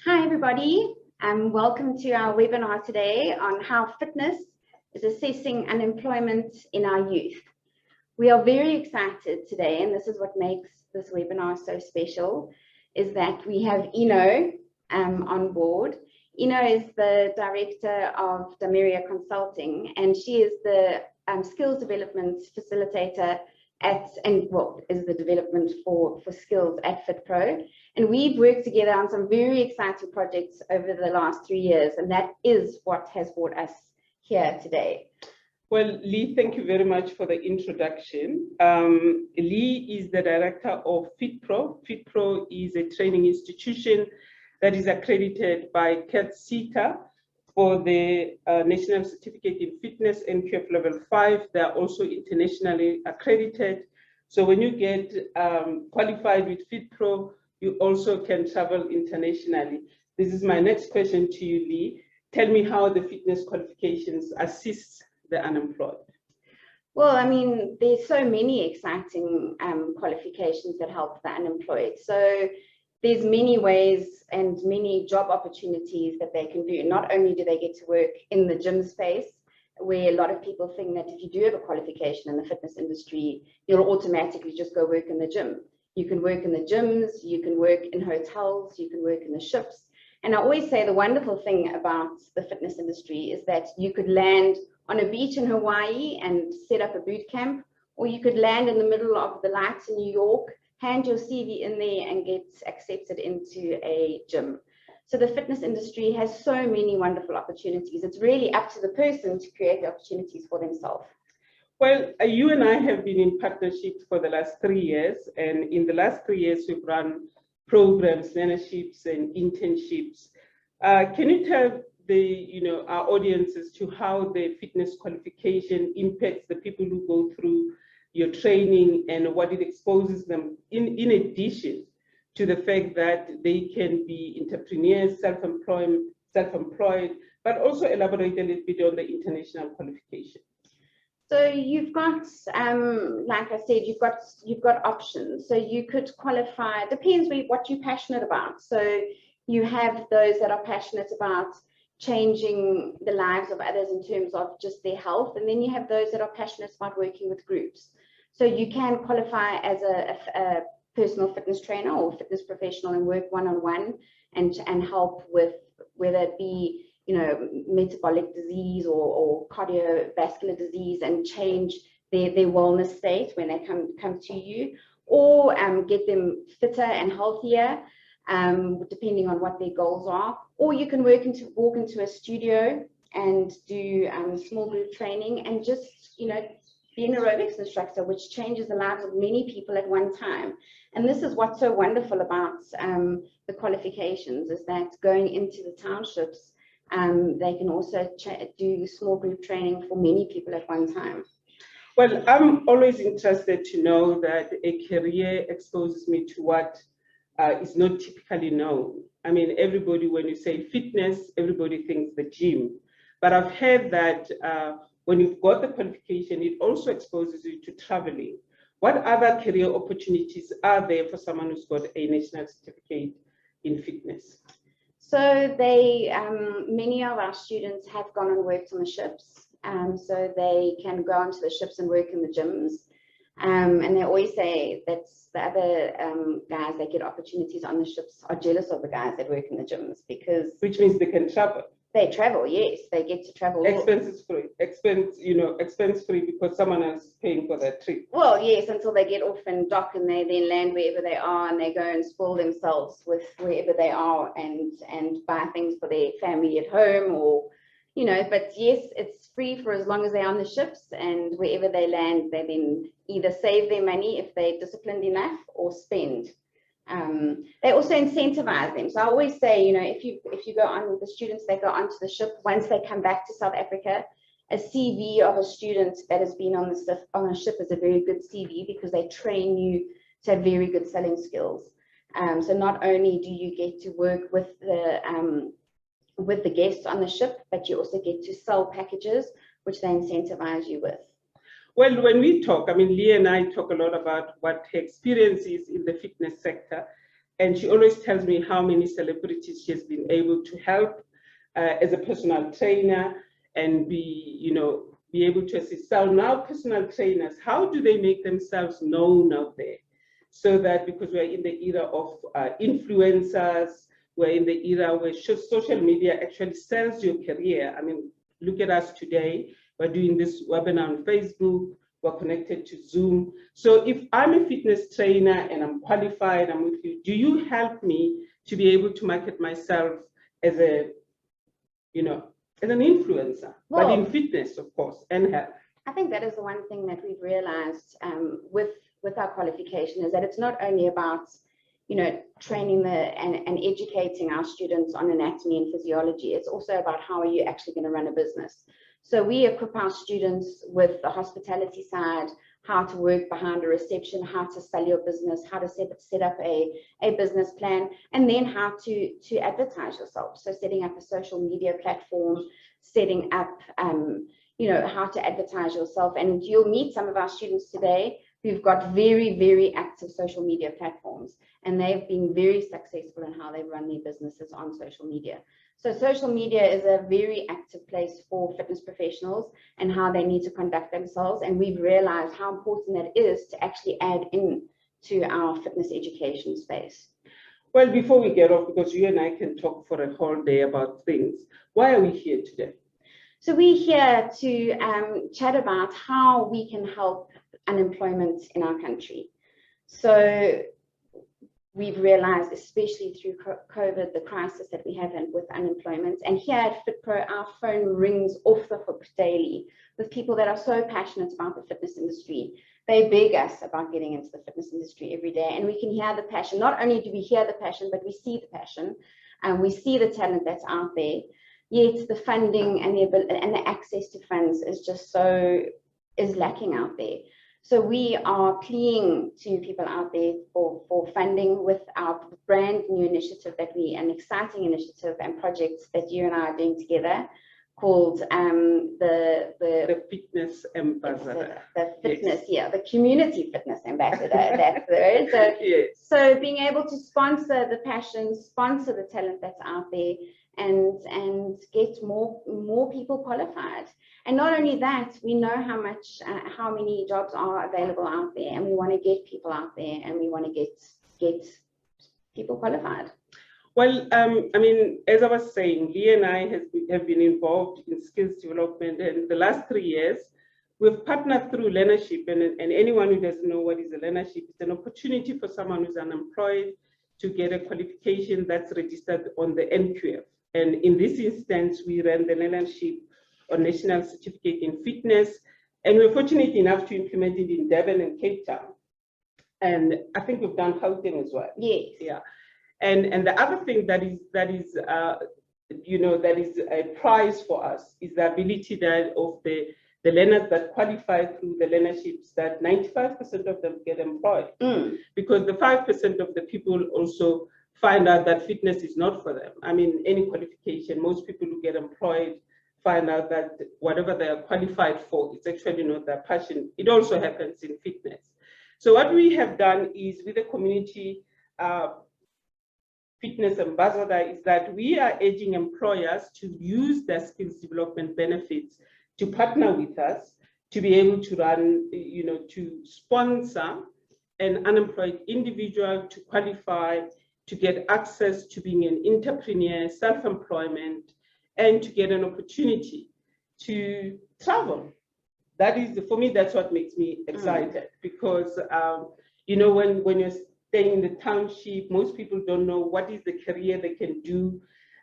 Hi, everybody, and welcome to our webinar today on how fitness is assessing unemployment in our youth. We are very excited today, and this is what makes this webinar so special, is that we have Ino on board. Ino is the director of Damiria Consulting, and she is the skills development facilitator is the development for skills at FitPro. And we've worked together on some very exciting projects over the last 3 years, and that is what has brought us here today. Well, Lee, thank you very much for the introduction. Lee is the director of FitPro. FitPro is a training institution that is accredited by CAT-CETA for the National Certificate in Fitness NQF Level 5. They are also internationally accredited. So when you get qualified with FitPro, you also can travel internationally. This is my next question to you, Lee. Tell me how the fitness qualifications assist the unemployed. Well, I mean, there's so many exciting qualifications that help the unemployed. So there's many ways and many job opportunities that they can do. Not only do they get to work in the gym space, where a lot of people think that if you do have a qualification in the fitness industry, you'll automatically just go work in the gym. You can work in the gyms, you can work in hotels, you can work in the ships. And I always say the wonderful thing about the fitness industry is that you could land on a beach in Hawaii and set up a boot camp, or you could land in the middle of the lights in New York, hand your CV in there and get accepted into a gym. So the fitness industry has so many wonderful opportunities. It's really up to the person to create the opportunities for themselves. Well, you and I have been in partnership for the last 3 years, and in the last 3 years, we've run programs, learnerships, and internships. Can you tell our audiences to how the fitness qualification impacts the people who go through your training and what it exposes them in addition to the fact that they can be entrepreneurs, self-employed, but also elaborate a little bit on the international qualification? So you've got, like I said, you've got options. So you could qualify, depends what you're passionate about. So you have those that are passionate about changing the lives of others in terms of just their health. And then you have those that are passionate about working with groups. So you can qualify as a personal fitness trainer or fitness professional and work one-on-one and help with whether it be metabolic disease or cardiovascular disease and change their wellness state when they come to you, or get them fitter and healthier, depending on what their goals are. Or you can walk into a studio and do small group training and just be an aerobics instructor, which changes the lives of many people at one time. And this is what's so wonderful about the qualifications, is that going into the townships, they can also do small group training for many people at one time. Well, I'm always interested to know that a career exposes me to what is not typically known. I mean, everybody, when you say fitness, everybody thinks the gym. But I've heard that when you've got the qualification, it also exposes you to traveling. What other career opportunities are there for someone who's got a national certificate in fitness? So many of our students have gone and worked on the ships. So they can go onto the ships and work in the gyms. And they always say that the other guys that get opportunities on the ships are jealous of the guys that work in the gyms, because... Which means they can travel. They travel, yes. They get to travel. Expenses free. Expense free because someone else is paying for that trip. Well, yes, until they get off and dock and they then land wherever they are and they go and spoil themselves with wherever they are and buy things for their family at home, or but yes, it's free for as long as they're on the ships, and wherever they land, they then either save their money if they're disciplined enough or spend. They also incentivize them. So I always say, if you go on with the students that go onto the ship, once they come back to South Africa, a CV of a student that has been on a ship is a very good CV, because they train you to have very good selling skills. So not only do you get to work with the guests on the ship, but you also get to sell packages which they incentivize you with. Well, when we talk, I mean, Lee and I talk a lot about what her experience is in the fitness sector. And she always tells me how many celebrities she has been able to help as a personal trainer and be able to assist. So now personal trainers, how do they make themselves known out there? So that, because we're in the era of influencers, we're in the era where social media actually sells your career. I mean, look at us today. We're doing this webinar on Facebook. We're connected to Zoom. So if I'm a fitness trainer and I'm qualified, I'm with you, do you help me to be able to market myself as a, as an influencer, but in fitness, of course, and health? I think that is the one thing that we've realized with our qualification, is that it's not only about training and educating our students on anatomy and physiology. It's also about how are you actually going to run a business. So we equip our students with the hospitality side, how to work behind a reception, how to sell your business, how to set up a business plan, and then how to advertise yourself. So setting up a social media platform, setting up how to advertise yourself. And you'll meet some of our students today who've got very, very active social media platforms, and they've been very successful in how they run their businesses on social media. So social media is a very active place for fitness professionals and how they need to conduct themselves. And we've realized how important that is to actually add in to our fitness education space. Well, before we get off, because you and I can talk for a whole day about things, why are we here today? So we're here to chat about how we can help unemployment in our country. So we've realized, especially through COVID, the crisis that we have with unemployment. And here at FitPro, our phone rings off the hook daily with people that are so passionate about the fitness industry. They beg us about getting into the fitness industry every day, and we can hear the passion. Not only do we hear the passion, but we see the passion, and we see the talent that's out there. Yet the funding and the access to funds is lacking out there. So we are pleading to people out there for funding with our brand new initiative an exciting initiative and projects that you and I are doing together, called the Fitness Ambassador. The fitness, yes. The community fitness ambassador. That's the word. So, yes. So being able to sponsor the passion, sponsor the talent that's out there, and get more people qualified. And not only that, we know how many jobs are available out there, and we want to get people out there, and we want to get people qualified. Well, I mean, as I was saying, Lee and I have been involved in skills development, and the last 3 years, we've partnered through Learnership, and anyone who doesn't know what is a Learnership, it's an opportunity for someone who's unemployed to get a qualification that's registered on the NQF. And in this instance, we ran the Learnership on National Certificate in Fitness, and we're fortunate enough to implement it in Durban and Cape Town. And I think we've done Gauteng as well. Yes. Yeah. And the other thing that is a prize for us is the ability of the learners that qualify through the learnerships, that 95% of them get employed. Because the 5% of the people also find out that fitness is not for them. I mean, any qualification, most people who get employed find out that whatever they are qualified for, it's actually not their passion. It also happens in fitness. So what we have done is, with the community fitness ambassador, is that we are urging employers to use their skills development benefits to partner with us to be able to run, to sponsor an unemployed individual to qualify, to get access to being an entrepreneur, self-employment, and to get an opportunity to travel. That is, for me, that's what makes me excited, because, when you're staying in the township, most people don't know what is the career they can do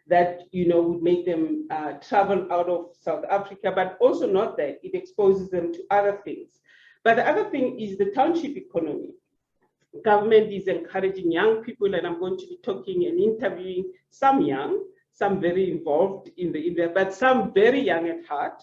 that, would make them travel out of South Africa, but also not that, it exposes them to other things. But the other thing is the township economy. Government is encouraging young people, and I'm going to be talking and interviewing some young, some very involved in the but some very young at heart,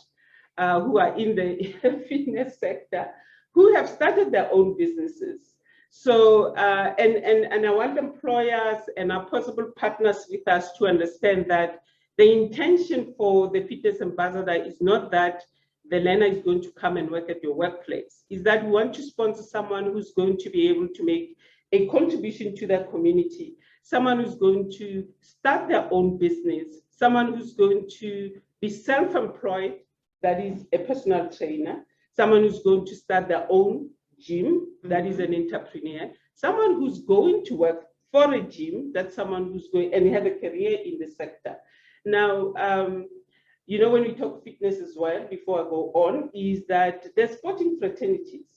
who are in the fitness sector, who have started their own businesses. So, and I want employers and our possible partners with us to understand that the intention for the fitness ambassador is not that the learner is going to come and work at your workplace. Is that we want to sponsor someone who's going to be able to make a contribution to that community someone who's going to start their own business, someone who's going to be self-employed, that is a personal trainer, someone who's going to start their own gym, that is an entrepreneur, someone who's going to work for a gym, that's someone who's going and have a career in the sector. Now, you know, when we talk fitness as well, before I go on, is that there's sporting fraternities,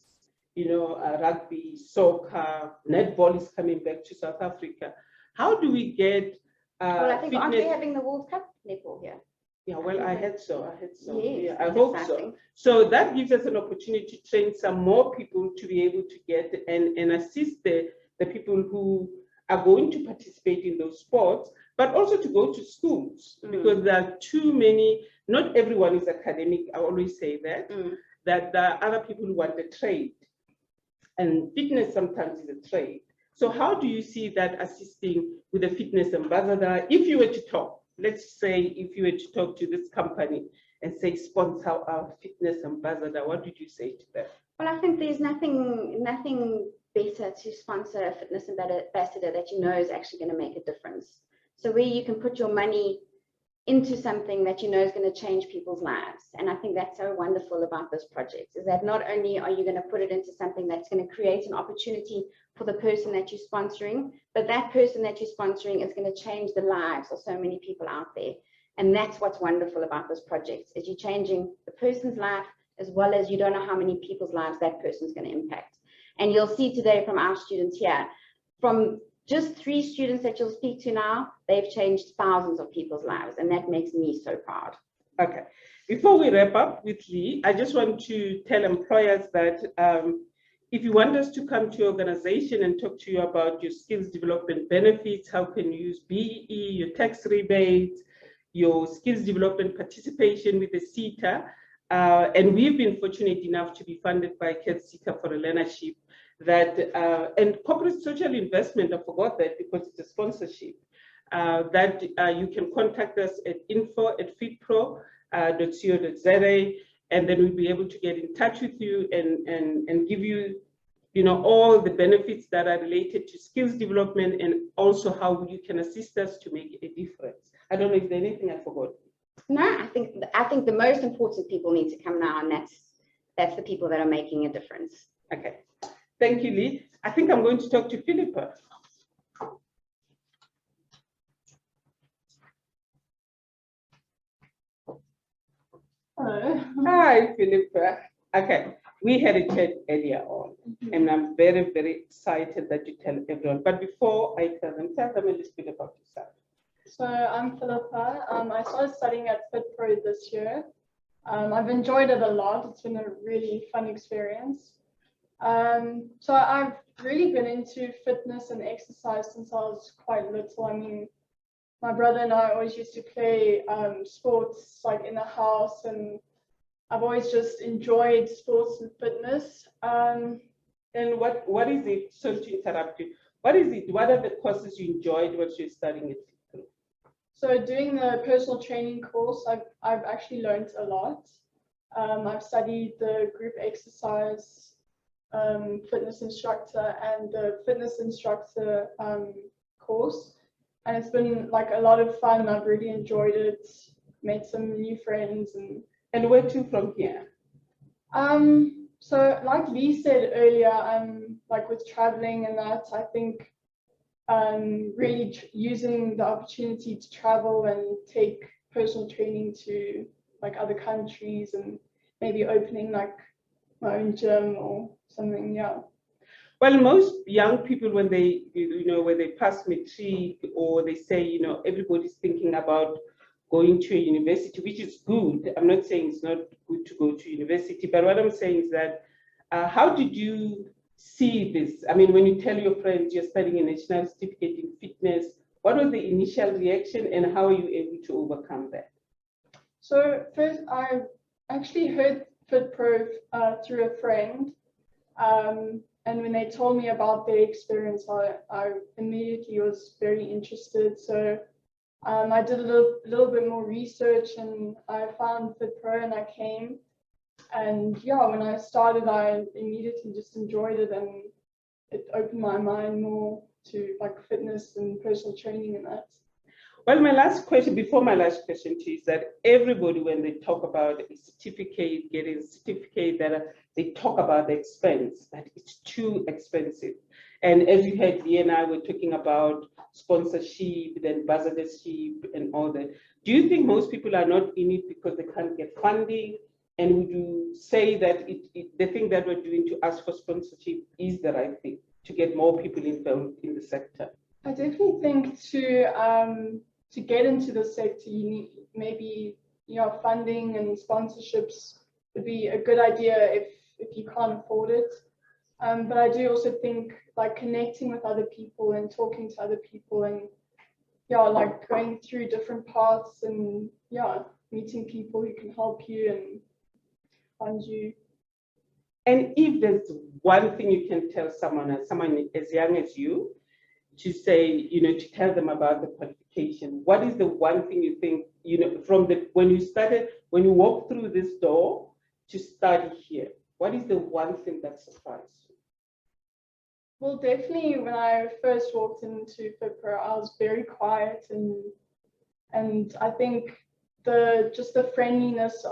you know, rugby, soccer, netball is coming back to South Africa. How do we get well, I think, fitness? aren't we having the World Cup netball here? Yeah, well, I had so. Yes, Yeah, I hope so. So that gives us an opportunity to train some more people to be able to get and assist the people who are going to participate in those sports, but also to go to schools, because there are too many, not everyone is academic, I always say that, that there are other people who want a trade. And fitness sometimes is a trade. So how do you see that assisting with a fitness ambassador? If you were to talk, let's say if you were to talk to this company and say, sponsor our fitness ambassador, what would you say to them? Well, I think there's nothing better to sponsor a fitness ambassador that you know is actually going to make a difference. So where you can put your money into something that you know is going to change people's lives. And I think that's so wonderful about this project, is that not only are you going to put it into something that's going to create an opportunity for the person that you're sponsoring, but that person that you're sponsoring is going to change the lives of so many people out there. And that's what's wonderful about this project, is you're changing the person's life, as well as you don't know how many people's lives that person's going to impact. And you'll see today from our students here, from just 3 students that you'll speak to now, they've changed thousands of people's lives, and that makes me so proud. Okay. Before we wrap up with Lee, I just want to tell employers that if you want us to come to your organization and talk to you about your skills development benefits, how can you use BEE, your tax rebates, your skills development participation with the CETA, and we've been fortunate enough to be funded by CETA for a learnership, that and corporate social investment, I forgot that because it's a sponsorship, that you can contact us at info@fitpro.co.za, and then we'll be able to get in touch with you and give you, you know, all the benefits that are related to skills development, and also how you can assist us to make a difference. I don't know if there's anything I forgot. No, I think the most important people need to come now, and that's the people that are making a difference. Okay. Thank you, Lee. I think I'm going to talk to Philippa. Hello. Hi, Philippa. Okay, we had a chat earlier on, and I'm very, very excited that you tell everyone. But before I tell them a little bit about yourself. So I'm Philippa. I started studying at FitPro this year. I've enjoyed it a lot. It's been a really fun experience. So I've really been into fitness and exercise since I was quite little. I mean, my brother and I always used to play sports like in the house, and I've always just enjoyed sports and fitness. And what is it, sorry to interrupt you, what is it, what are the courses you enjoyed while you're studying it? So doing the personal training course, I've actually learned a lot. I've studied the group exercise fitness instructor and the fitness instructor course, and it's been like a lot of fun. I've really enjoyed it, made some new friends. And where to from here? So like Lee said earlier, like with traveling and that, I think really using the opportunity to travel and take personal training to like other countries, and maybe opening like my own gym or something. Yeah. Well, most young people, when they, you know, when they pass matric, or they say, you know, everybody's thinking about going to a university, which is good. I'm not saying it's not good to go to university, but what I'm saying is that how did you see this? I mean, when you tell your friends you're studying a national certificate in fitness, what was the initial reaction, and how are you able to overcome that? So first, I actually heard FitPro through a friend, and when they told me about their experience, I immediately was very interested. So I did a little bit more research, and I found FitPro, and I came. And yeah, when I started, I immediately just enjoyed it, and it opened my mind more to like fitness and personal training and that. Well, my last question, before my last question to you, is that everybody, when they talk about a certificate, getting a certificate, that they talk about the expense, that it's too expensive. And as you heard, Lee and I were talking about sponsorship, then ambassadorship and all that. Do you think most people are not in it because they can't get funding? And would you say that the thing that we're doing to ask for sponsorship is the right thing to get more people involved in the sector? I definitely think to get into the sector, you need maybe funding and sponsorships would be a good idea if you can't afford it. But I do also think like connecting with other people and talking to other people and like going through different paths and meeting people who can help you and fund you. And if there's one thing you can tell someone as young as you, to say, to tell them about the qualification, what is the one thing you think, from when you walk through this door to study here, what is the one thing that surprised you? Well, definitely when I first walked into FitPro, I was very quiet and I think the friendliness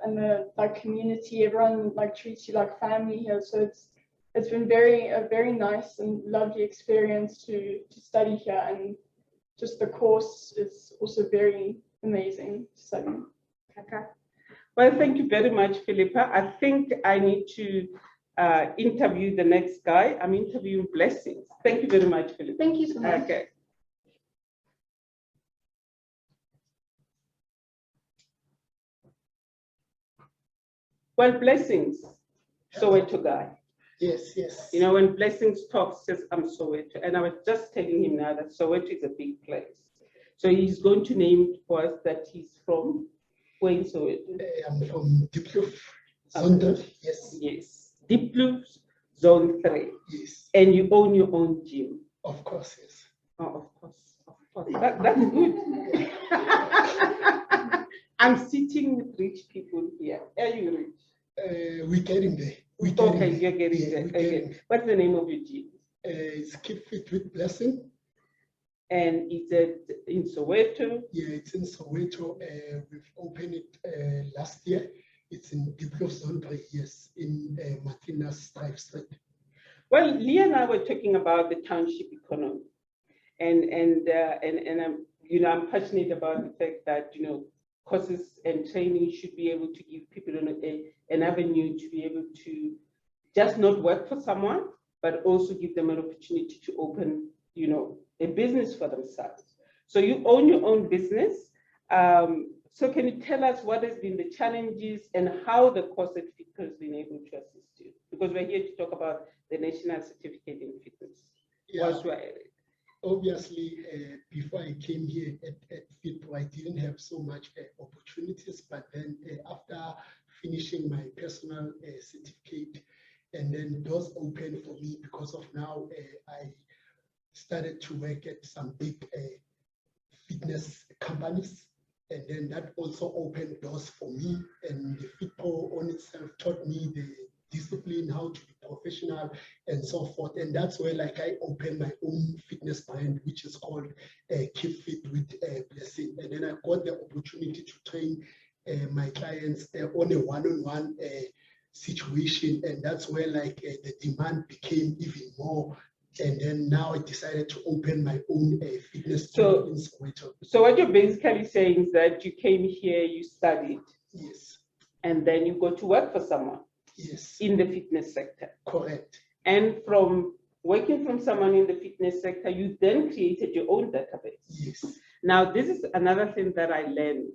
and the like community, everyone like treats you like family here. So it's been a very nice and lovely experience to study here, and just the course is also very amazing to study. Okay. Well, thank you very much, Philippa. I think I need to interview the next guy. I'm interviewing Blessings. Thank you very much, Philippa. Thank you so much. Okay. Well, Blessings, Soweto guy. Yes, yes. When Blessings talks, says, I'm Soweto. And I was just telling him now that Soweto is a big place. So he's going to name for us that he's from where in Soweto? I'm from Diepkloof, Zone 3. Yes. Yes. Diepkloof, Zone 3. Yes. And you own your own gym. Of course, yes. Oh, of course. Of course. That's good. I'm sitting with rich people here. Are you rich? We're getting there. You're getting there. Okay. What's the name of your gym? It's Keep Fit with Blessing. And is it in Soweto? Yeah, it's in Soweto. We've opened it last year. It's in Diepkloof Zone 3, yes, in Martinez Drive Street. Well, Lee and I were talking about the township economy, and I'm passionate about the fact that courses and training should be able to give people an avenue to be able to just not work for someone, but also give them an opportunity to open, a business for themselves. So you own your own business. So can you tell us what has been the challenges and how the course at FitPro has been able to assist you? Because we're here to talk about the National Certificate in Fitness. Yeah. Obviously, before I came here at FitPro, I didn't have so much opportunities, but then after finishing my personal certificate, and then doors opened for me because of now I started to work at some big fitness companies, and then that also opened doors for me, and the FitPro on itself taught me the discipline, how to be professional and so forth. And that's where like I opened my own fitness brand, which is called Keep Fit with Blessing. And then I got the opportunity to train my clients on a one-on-one situation. And that's where like the demand became even more. And then now I decided to open my own fitness store in Soweto. So what you're basically saying is that you came here, you studied. Yes. And then you go to work for someone. Yes. In the fitness sector. Correct. And from working from someone in the fitness sector, you then created your own database. Yes. Now, this is another thing that I learned,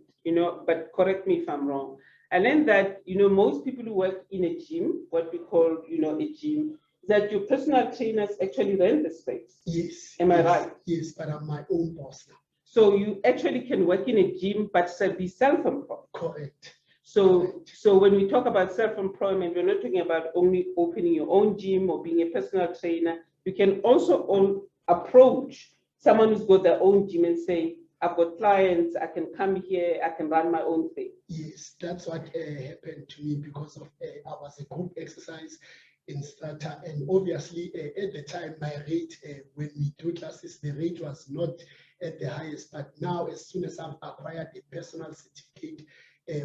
but correct me if I'm wrong. I learned that, most people who work in a gym, what we call, a gym, that your personal trainers actually rent the space. Yes. Am I right? Yes, but I'm my own boss now. So you actually can work in a gym, but be self-employed. Correct. So when we talk about self-employment, we're not talking about only opening your own gym or being a personal trainer. You can also approach someone who's got their own gym and say, I've got clients, I can come here, I can run my own thing. Yes, that's what happened to me because of I was a group exercise. instructor. And obviously, at the time, my rate when we do classes, the rate was not at the highest. But now, as soon as I've acquired a personal certificate,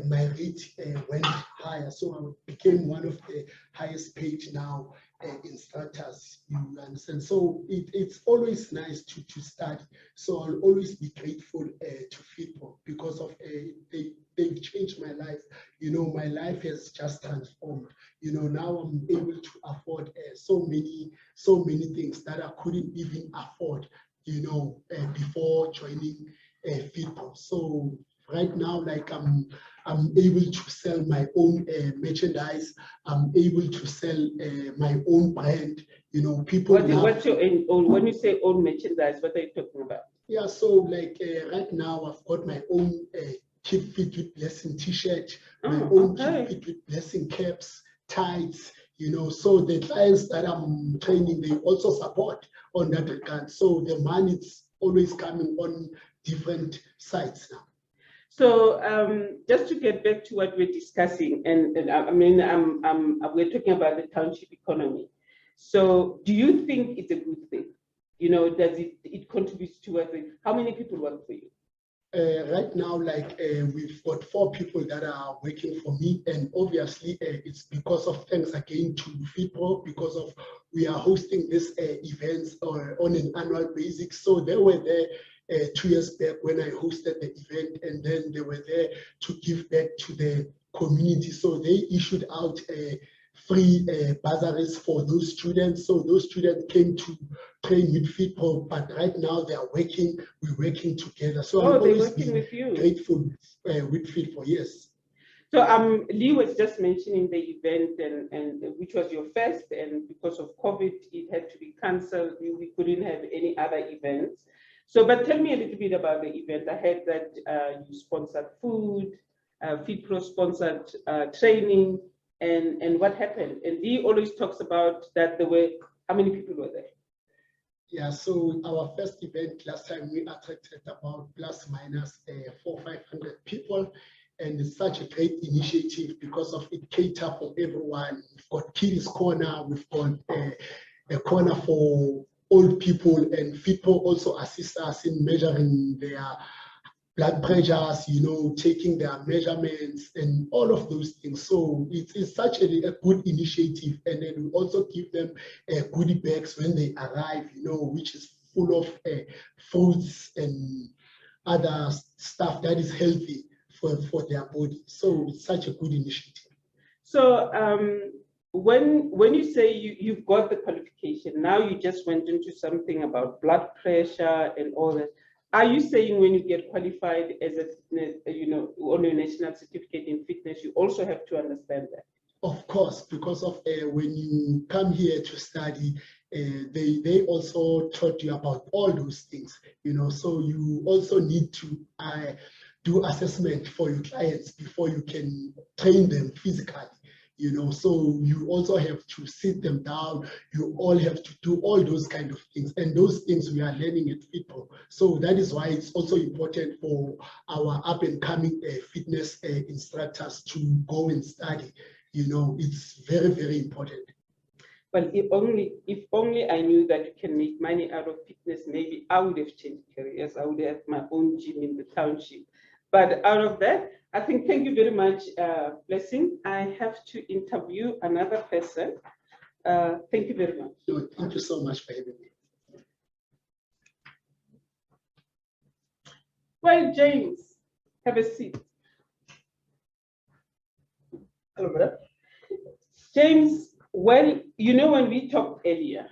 my rate went higher. So I became one of the highest paid now instructors, you understand. So it's always nice to study. So I'll always be grateful to FITPRO because of they've changed my life. You know, my life has just transformed. You know, now I'm able to afford so many things that I couldn't even afford, you know, before joining FITPRO. So right now, like I'm able to sell my own merchandise. I'm able to sell my own brand. You know, people. What's your own? When you say own merchandise, what are you talking about? Yeah, so like right now, I've got my own Keep Fit with Blessing T-shirt, my own Keep Fit with Blessing caps, ties. You know, so the clients that I'm training, they also support on that regard. So the money's always coming on different sides now. So just to get back to what we're discussing, and I mean, we're talking about the township economy. So do you think it's a good thing? You know, does it contributes towards it? How many people work for you? Right now, like we've got 4 people that are working for me, and obviously it's because of thanks again to FITPRO, because of we are hosting this events on an annual basis. So they were there 2 years back when I hosted the event, and then they were there to give back to the community. So they issued out free bursaries for those students. So those students came to train with FITPRO, but right now they are working, we're working together. So I'm always with you. Grateful with FITPRO, yes. So Lee was just mentioning the event and which was your first, and because of COVID, it had to be cancelled. We couldn't have any other events. So, but tell me a little bit about the event. I heard that you sponsored food, FITPRO sponsored training, and what happened? And Lee always talks about that there were, how many people were there? Yeah, so our first event last time we attracted about plus minus 400-500 people, and it's such a great initiative because of it cater for everyone. We've got Kids Corner, we've got a corner for old people, and FITPRO also assist us in measuring their blood pressures, you know, taking their measurements and all of those things. So it's such a good initiative. And then we also give them goodie bags when they arrive, you know, which is full of fruits and other stuff that is healthy for their body. So it's such a good initiative. So when you say you've got the qualification, now you just went into something about blood pressure and all that. Are you saying when you get qualified as a fitness, you know, on your national certificate in fitness, you also have to understand that? Of course, because of when you come here to study, they also taught you about all those things, you know, so you also need to do assessment for your clients before you can train them physically. You know, so you also have to sit them down. You all have to do all those kind of things, and those things we are learning at FITPRO. So that is why it's also important for our up and coming fitness instructors to go and study. You know, it's very, very important. Well, if only I knew that you can make money out of fitness, maybe I would have changed careers. I would have my own gym in the township. But out of that, I think, thank you very much, Blessing. I have to interview another person. Thank you very much. No, thank you so much for having me. Well, James, have a seat. Hello, madam. James, well, you know, when we talked earlier,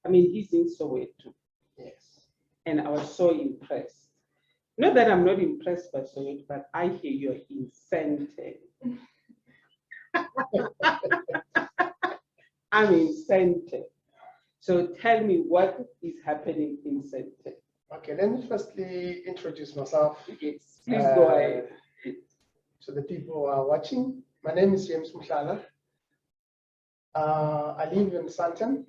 I mean, he's in Soweto. Yes. And I was so impressed. Not that I'm not impressed by Soweto, but I hear you're in Sente. I'm in Sente. So tell me what is happening in Sente. Okay, let me firstly introduce myself. Yes, please go ahead. So the people who are watching, my name is James Mhlala. I live in Sandton,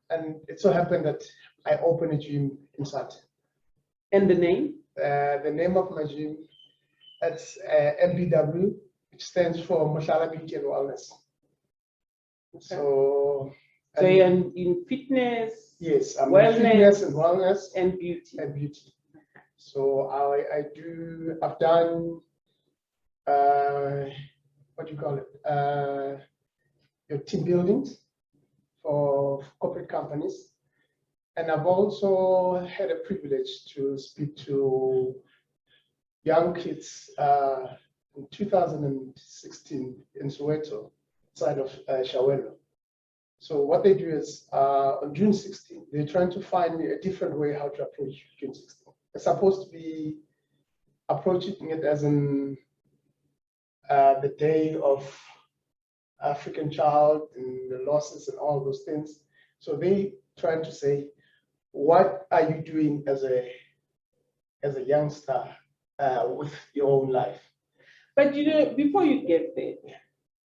and it so happened that I opened a gym in Sandton. And the name? The name of my gym, that's MBW, which stands for Mhlala Beauty and Wellness. So, So you're in fitness, yes, I'm in wellness, fitness and wellness and beauty. and beauty. So I've done, what do you call it? Your team buildings for corporate companies. And I've also had a privilege to speak to young kids in 2016 in Soweto, side of Shawelo. So what they do is on June 16, they're trying to find a different way how to approach June 16. It's supposed to be approaching it as in the day of African child and the losses and all those things. So they trying to say, what are you doing as a youngster with your own life? But you know, before you get there,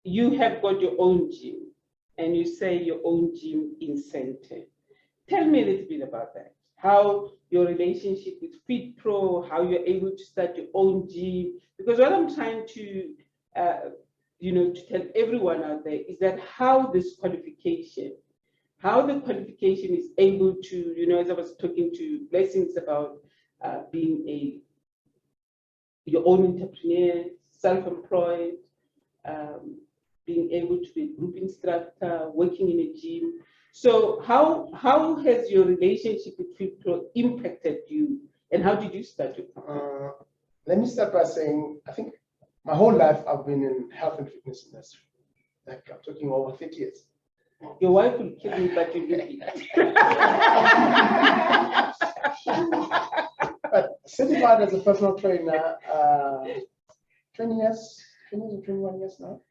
you have got your own gym, and you say your own gym incentive. Tell me a little bit about that. How your relationship with FitPro, how you're able to start your own gym. Because what I'm trying to, to tell everyone out there is that how the qualification is able to, as I was talking to Blessings about being your own entrepreneur, self-employed, being able to be a group instructor, working in a gym. So how has your relationship with FitPro impacted you, and how did you start your company? Let me start by saying, I think my whole life I've been in health and fitness industry. Like I'm talking over 30 years. Your wife will kill me, but you will be. But certified as a personal trainer, 20 years, 20 to 21 years now.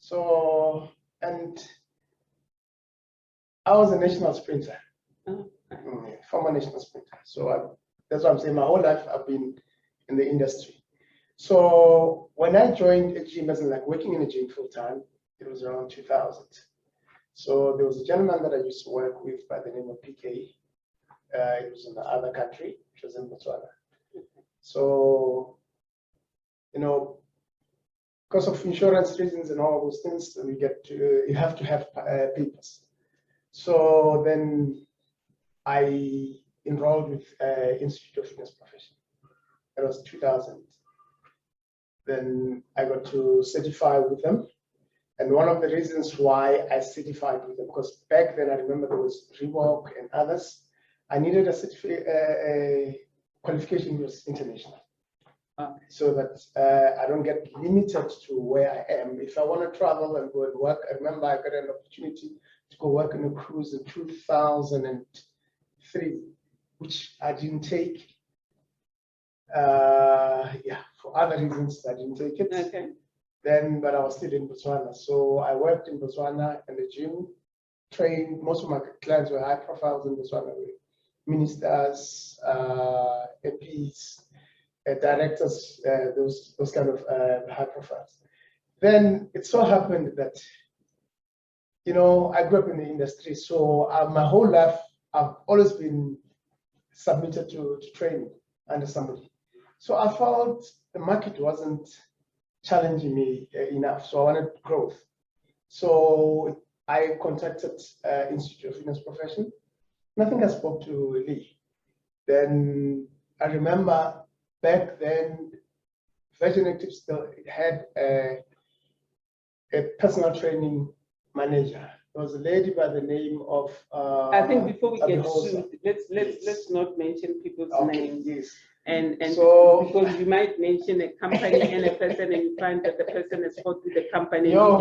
So, and I was a national sprinter, former national sprinter. So that's what I'm saying. My whole life I've been in the industry. So when I joined a gym, as in like working in a gym full time, it was around 2000. So there was a gentleman that I used to work with by the name of PK. It was in the other country, which was in Botswana. So, because of insurance reasons and all those things, you have to have papers. So then I enrolled with Institute of Fitness Profession. That was 2000. Then I got to certify with them. And one of the reasons why I certified with them, because back then I remember there was Reebok and others, I needed a qualification was international. So that I don't get limited to where I am. If I want to travel and go and work, I remember I got an opportunity to go work on a cruise in 2003, which I didn't take. For other reasons, I didn't take it. Okay. Then, but I was still in Botswana. So I worked in Botswana in the gym, trained. Most of my clients were high profiles in Botswana, ministers, MPs, directors, those kind of high profiles. Then it so happened that, I grew up in the industry. So my whole life, I've always been submitted to training under somebody. So I felt the market wasn't challenging me enough. So I wanted growth. So I contacted Institute of Fitness Profession. And I think I spoke to Lee. Then I remember back then, Virgin Active still had a personal training manager. There was a lady by the name of. I think before we get Abihosa. sued, let's not mention people's names. Yes. And So, because you might mention a company and a person, and you find that the person has fought with the company. So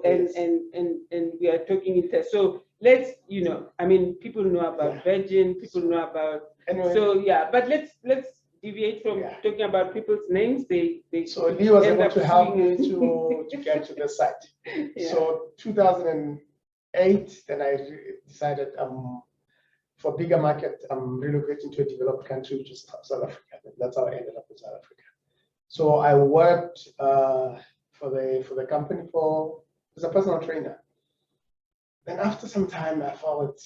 yes. and we are talking in test. So let's, people know about Virgin, people know about. Anyway, so yeah, but let's deviate from talking about people's names. They so Lee was end able up to help me suing to get to the site. Yeah. So 2008, then I decided for bigger market, I'm relocating to a developed country, which is South Africa. That's how I ended up in South Africa. So I worked for the company as a personal trainer. Then after some time, I felt,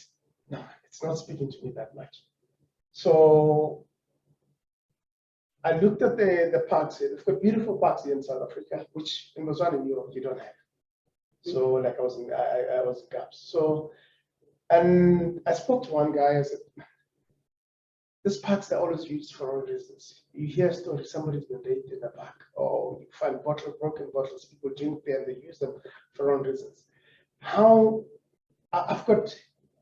no, it's not speaking to me that much. So I looked at the parks here. They've got beautiful parks here in South Africa, which in Botswana and Europe you don't have. So like I was in gaps. So, and I spoke to one guy. I said, these parks are always used for all reasons. You hear stories, somebody's been raped in the park, or you find broken bottles, people drink there, they use them for all reasons. I've got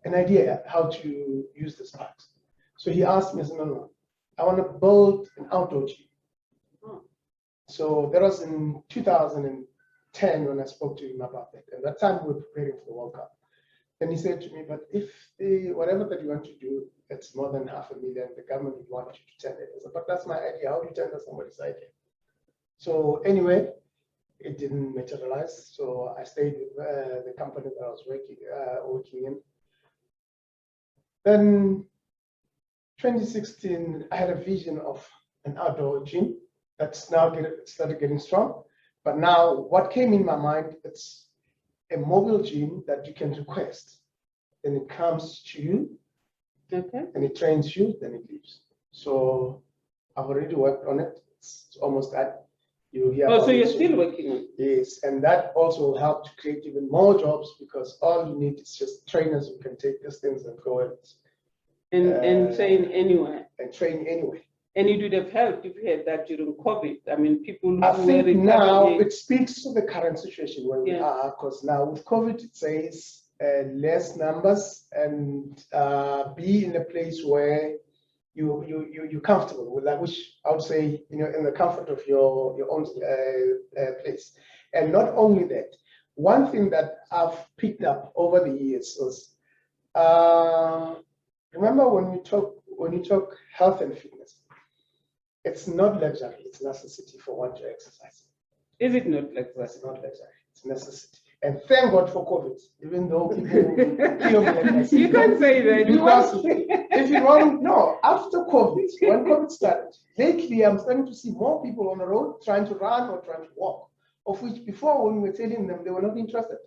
an idea how to use these parks. So he asked me, I said, no, I want to build an outdoor gym. So that was in 2010 when I spoke to him about that. At that time, we were preparing for the World Cup. And he said to me, but if whatever that you want to do, it's more than $500,000, the government would want you to tender it. I said, but that's my idea. How do you tender somebody's idea? So anyway, it didn't materialize. So I stayed with the company that I was working in. Then 2016, I had a vision of an outdoor gym that's now started getting strong. But now what came in my mind, it's a mobile gym that you can request. Then it comes to you, Okay. and it trains you, then it leaves. So I've already worked on it. It's almost done. You hear Oh, so you're it soon. still working on it? Yes, and that also will help to create even more jobs, because all you need is just trainers who can take these things and go and train anywhere. and train anyway. And it would have helped if you had that during COVID. I mean, people I who think were now recovering. it speaks to the current situation where we are, because now with COVID, it says less numbers and be in a place where you're comfortable with that, which I would say, in the comfort of your own place. And not only that, one thing that I've picked up over the years was, remember when you talk health and fitness, it's not luxury, it's necessity for one to exercise. Is it not like that? It's not luxury, it's necessity. And thank God for COVID, even though people kill me like I say. You can't say that. Because if you want, no, after COVID, when COVID started, lately I'm starting to see more people on the road trying to run or trying to walk, of which before when we were telling them, they were not interested.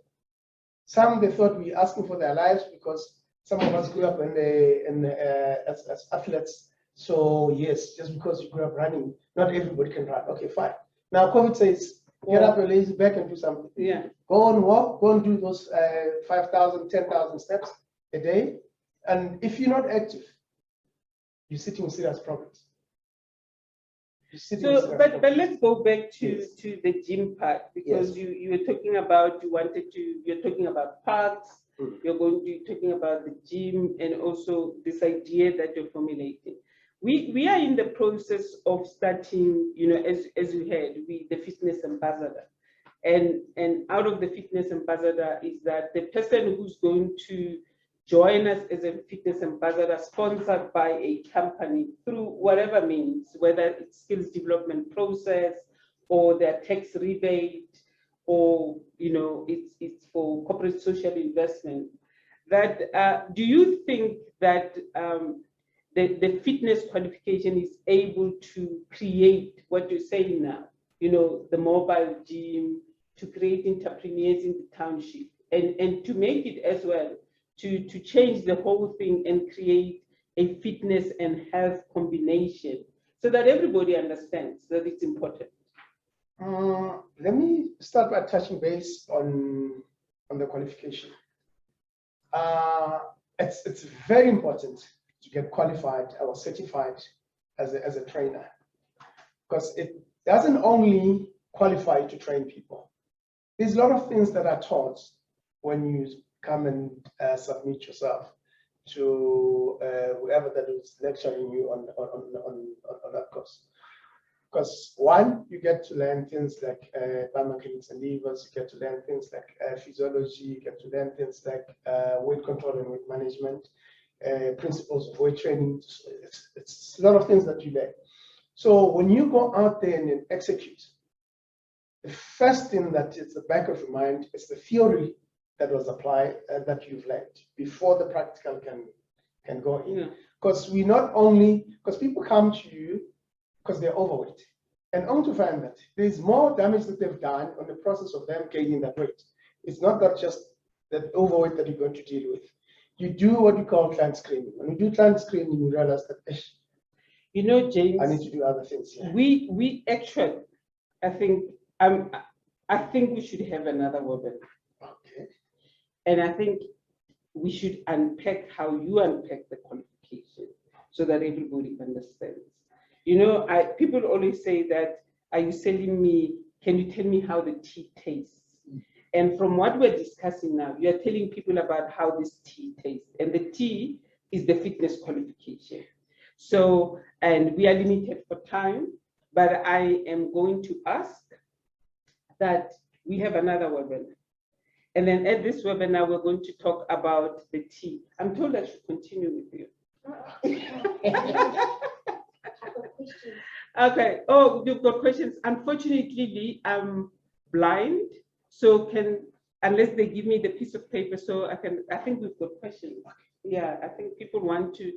Some, they thought we were asking for their lives because some of us grew up as athletes. So yes, just because you grew up running, not everybody can run. Okay, fine. Now COVID says, get up your lazy back and do something. Yeah. Go and walk, go and do those 5,000, 10,000 steps a day. And if you're not active, you're sitting with serious problems. So, but let's go back to the gym part, because you were talking about you're talking about parks, you're going to talking about the gym, and also this idea that you're formulating. We are in the process of starting, as you heard, the fitness ambassador. And out of the fitness ambassador is that the person who's going to join us as a fitness ambassador sponsored by a company through whatever means, whether it's skills development process or their tax rebate, or it's for corporate social investment. That do you think that the fitness qualification is able to create what you're saying now, the mobile gym, to create entrepreneurs in the township, and to make it as well, to change the whole thing and create a fitness and health combination so that everybody understands that it's important? Let me start by touching base on the qualification. It's very important to get qualified or certified as a trainer, because it doesn't only qualify you to train people. There's a lot of things that are taught when you come and submit yourself to whoever that is lecturing you on that course. Because one, you get to learn things like biomechanics and levers, you get to learn things like physiology, you get to learn things like weight control and weight management, principles of weight training. It's a lot of things that you learn. So when you go out there and execute, the first thing that is the back of your mind is the theory that was applied, that you've learned before the practical can go in. Because because people come to you because they're overweight, and only to find that there's more damage that they've done on the process of them gaining that weight. It's not that just that overweight that you're going to deal with. You do what we call client screening. When you do client screening, you realize that, James, I need to do other things. Yeah. We actually, I think we should have another webinar. And I think we should unpack how you unpack the qualification so that everybody understands. You know, people always say that, are you selling me, can you tell me how the tea tastes? And from what we're discussing now, you're telling people about how this tea tastes. And the tea is the fitness qualification. So, and we are limited for time, but I am going to ask that we have another webinar. And then at this webinar, we're going to talk about the tea. I'm told I should continue with you. Okay. Oh, you've got questions. Unfortunately, Lee, I'm blind. So unless they give me the piece of paper, so I think we've got questions. Yeah, I think people want to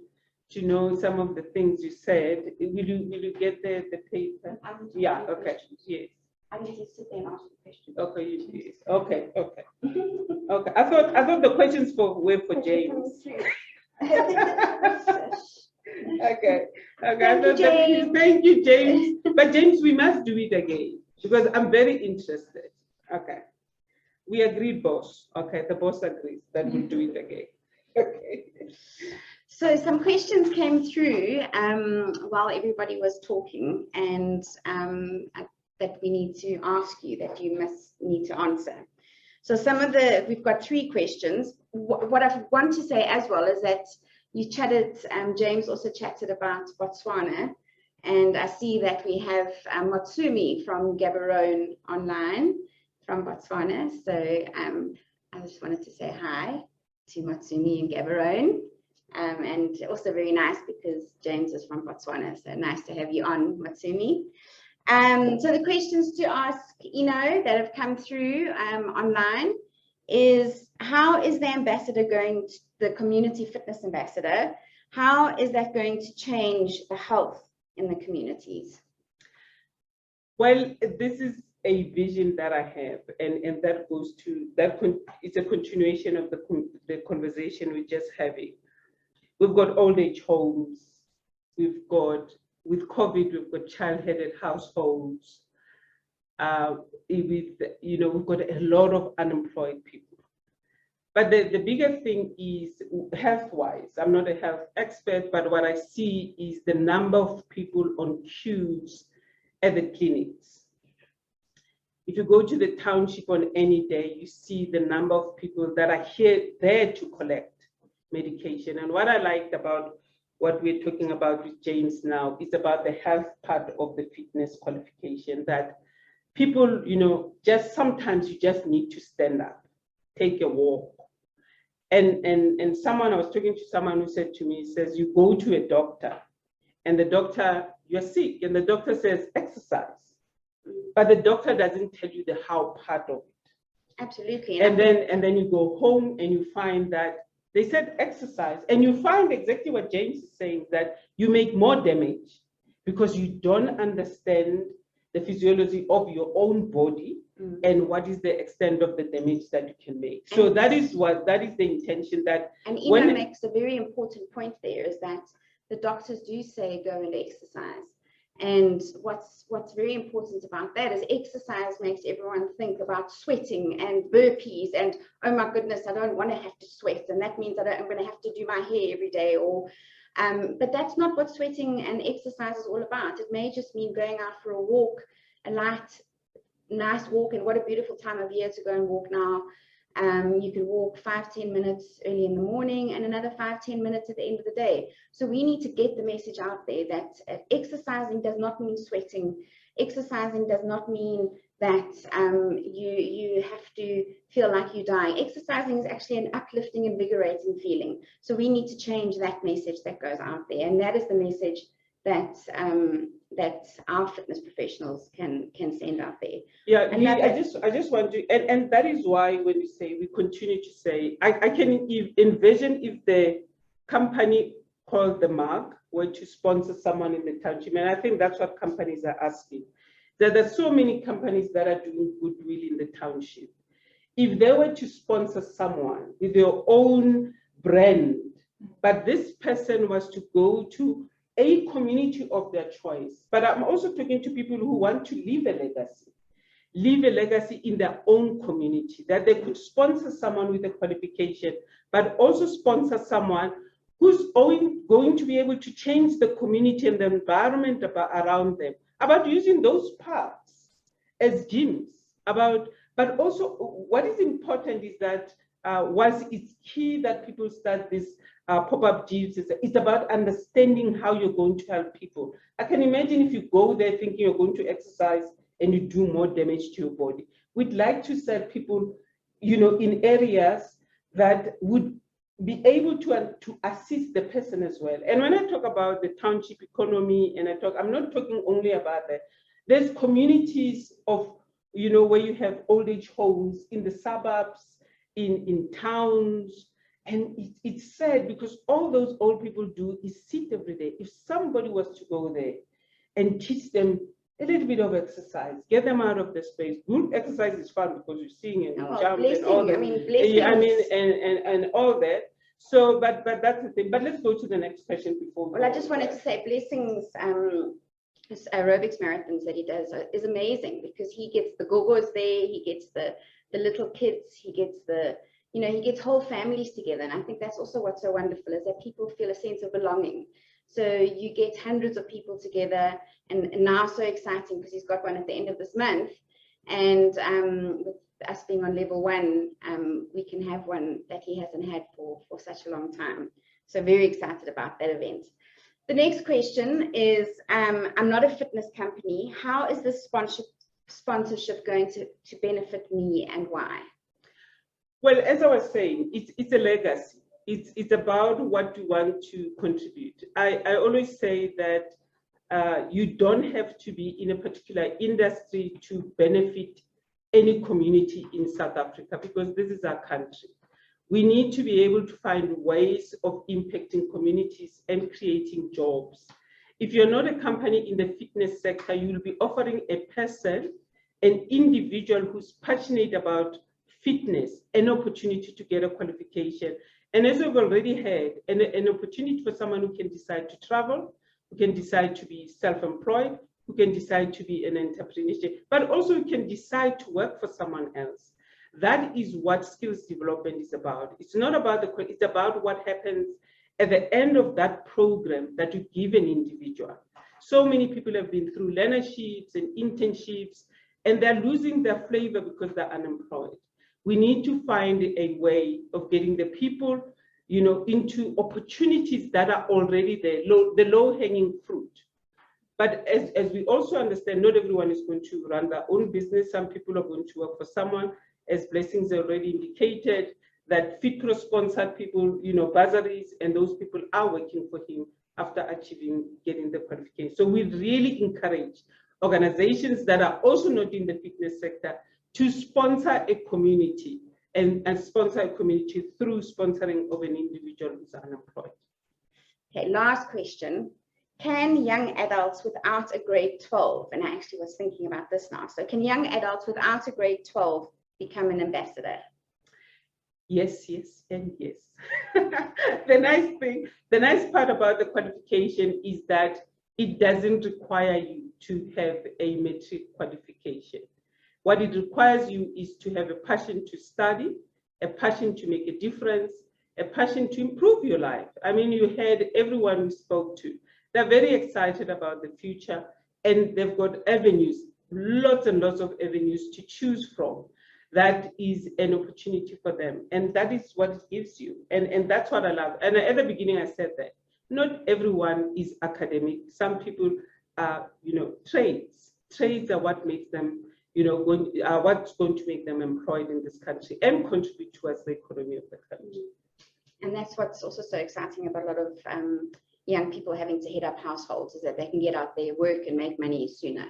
know some of the things you said. Will you get the paper? Yeah, okay. Yes. I need to sit there and ask the question. Okay, yes. Okay. Okay. I thought the questions were for James. Okay. Thank you, James. But James, we must do it again because I'm very interested. Okay. We agreed, boss. Okay, the boss agrees that we'll do it again. Okay. So some questions came through while everybody was talking, and that we need to ask you, that you must need to answer. So we've got 3 questions. What I want to say as well is that you chatted, James also chatted about Botswana, and I see that we have Matsumi from Gaborone online from Botswana. So I just wanted to say hi to Matsumi and Gaborone. And also very nice because James is from Botswana, so nice to have you on, Matsumi. So the questions to ask, that have come through online is, how is the ambassador going to, the community fitness ambassador, how is that going to change the health in the communities? Well, this is a vision that I have, and that goes to, it's a continuation of the conversation we're just having. We've got old age homes, with COVID, we've got child-headed households, we've got a lot of unemployed people. But the bigger thing is health-wise. I'm not a health expert, but what I see is the number of people on queues at the clinics. If you go to the township on any day, you see the number of people that are there to collect medication. And what I liked about what we're talking about with James now is about the health part of the fitness qualification, that people, just sometimes you just need to stand up, take a walk. And I was talking to someone who said to me, says, you go to a doctor and the doctor, you're sick, and the doctor says, exercise. But the doctor doesn't tell you the how part of it. Absolutely. And then you go home and you find that they said exercise, and you find exactly what James is saying, that you make more damage because you don't understand the physiology of your own body and what is the extent of the damage that you can make. So that is the intention that. And Ina makes a very important point there, is that the doctors do say go and exercise. And what's very important about that is exercise makes everyone think about sweating and burpees and, oh my goodness, I don't want to have to sweat, and that means I'm going to have to do my hair every day, or but that's not what sweating and exercise is all about. It may just mean going out for a walk, a nice walk, and what a beautiful time of year to go and walk now. You can walk 5-10 minutes early in the morning and another 5-10 minutes at the end of the day. So we need to get the message out there that exercising does not mean sweating. Exercising does not mean that you have to feel like you're dying. Exercising is actually an uplifting, invigorating feeling. So we need to change that message that goes out there, and that is the message that that our fitness professionals can send out there. Yeah, I just want to, and that is why when we say, we continue to say, I can envision if the company called the Mark were to sponsor someone in the township, and I think that's what companies are asking. That there's so many companies that are doing goodwill in the township. If they were to sponsor someone with their own brand, but this person was to go to a community of their choice. But I'm also talking to people who want to leave a legacy. leave a legacy in their own community, that they could sponsor someone with a qualification, but also sponsor someone who's going to be able to change the community and the environment around them, about using those parks as gyms, but also what is important is that it's key that people start this pop-up gyms. It's about understanding how you're going to help people. I can imagine if you go there thinking you're going to exercise and you do more damage to your body. We'd like to set people, in areas that would be able to assist the person as well. And when I talk about the township economy, I'm not talking only about that. There's communities of, where you have old age homes in the suburbs, in towns. And it's sad because all those old people do is sit every day. If somebody was to go there and teach them a little bit of exercise, get them out of the space. Group exercise is fun because you're seeing and jump and all that. And all that. So, but that's the thing. But let's go to the next question before. Well, I just wanted to say Blessings aerobics marathons that he does is amazing, because he gets the go-go's there, he gets the little kids, he gets he gets whole families together. And I think that's also what's so wonderful, is that people feel a sense of belonging. So you get hundreds of people together, and now so exciting because he's got one at the end of this month. And with us being on level 1, we can have one that he hasn't had for such a long time. So very excited about that event. The next question is, I'm not a fitness company. How is this sponsorship going to benefit me, and why? Well, as I was saying, it's a legacy. It's about what you want to contribute. I always say that you don't have to be in a particular industry to benefit any community in South Africa, because this is our country. We need to be able to find ways of impacting communities and creating jobs. If you're not a company in the fitness sector, you will be offering a person, an individual who's passionate about fitness, an opportunity to get a qualification. And as we've already heard, an opportunity for someone who can decide to travel, who can decide to be self-employed, who can decide to be an entrepreneur, but also who can decide to work for someone else. That is what skills development is about. It's not about it's about what happens at the end of that program that you give an individual. So many people have been through learnerships and internships, and they're losing their flavor because they're unemployed. We need to find a way of getting the people, into opportunities that are already there, the low-hanging fruit. But as we also understand, not everyone is going to run their own business. Some people are going to work for someone, as Blessings already indicated, that FitPro sponsored people, bursaries, and those people are working for him after getting the qualification. So we really encourage organizations that are also not in the fitness sector to sponsor a community and sponsor a community through sponsoring of an individual who's unemployed. Okay, last question. Can young adults without a grade 12, and I actually was thinking about this now, so can young adults without a grade 12 become an ambassador? Yes, yes, and yes. The nice part about the qualification is that it doesn't require you to have a matric qualification. What it requires you is to have a passion to study, a passion to make a difference, a passion to improve your life. I mean, you heard everyone we spoke to. They're very excited about the future, and they've got avenues, lots and lots of avenues to choose from. That is an opportunity for them, and that is what it gives you. And that's what I love. And at the beginning, I said that not everyone is academic. Some people are, trades. Trades are what makes them, what's going to make them employed in this country and contribute towards the economy of the country. And that's what's also so exciting about a lot of young people having to head up households, is that they can get out there, work, and make money sooner.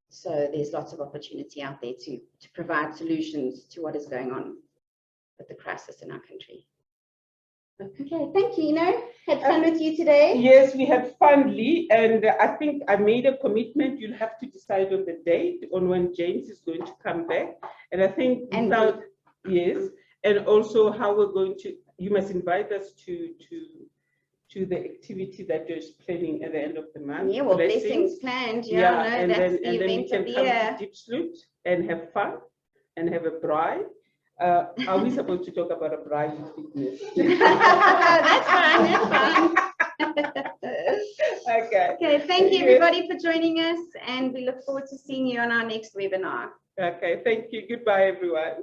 So there's lots of opportunity out there to provide solutions to what is going on with the crisis in our country. Okay, thank you. Had fun with you today. Yes, we had fun, Lee, and I think I made a commitment. You'll have to decide on the date on when James is going to come back. And I think yes, and also how we're going to. You must invite us to to the activity that you're planning at the end of the month. Yeah, well, blessings planned. Yeah, Yeah, no, and that's then the and then you event can of the come year. to Deep Sloot and have fun and have a braai. Are we supposed to talk about a braai in fitness? That's fine. That's fine. Okay. Okay, thank you everybody for joining us, and we look forward to seeing you on our next webinar. Okay, thank you. Goodbye, everyone.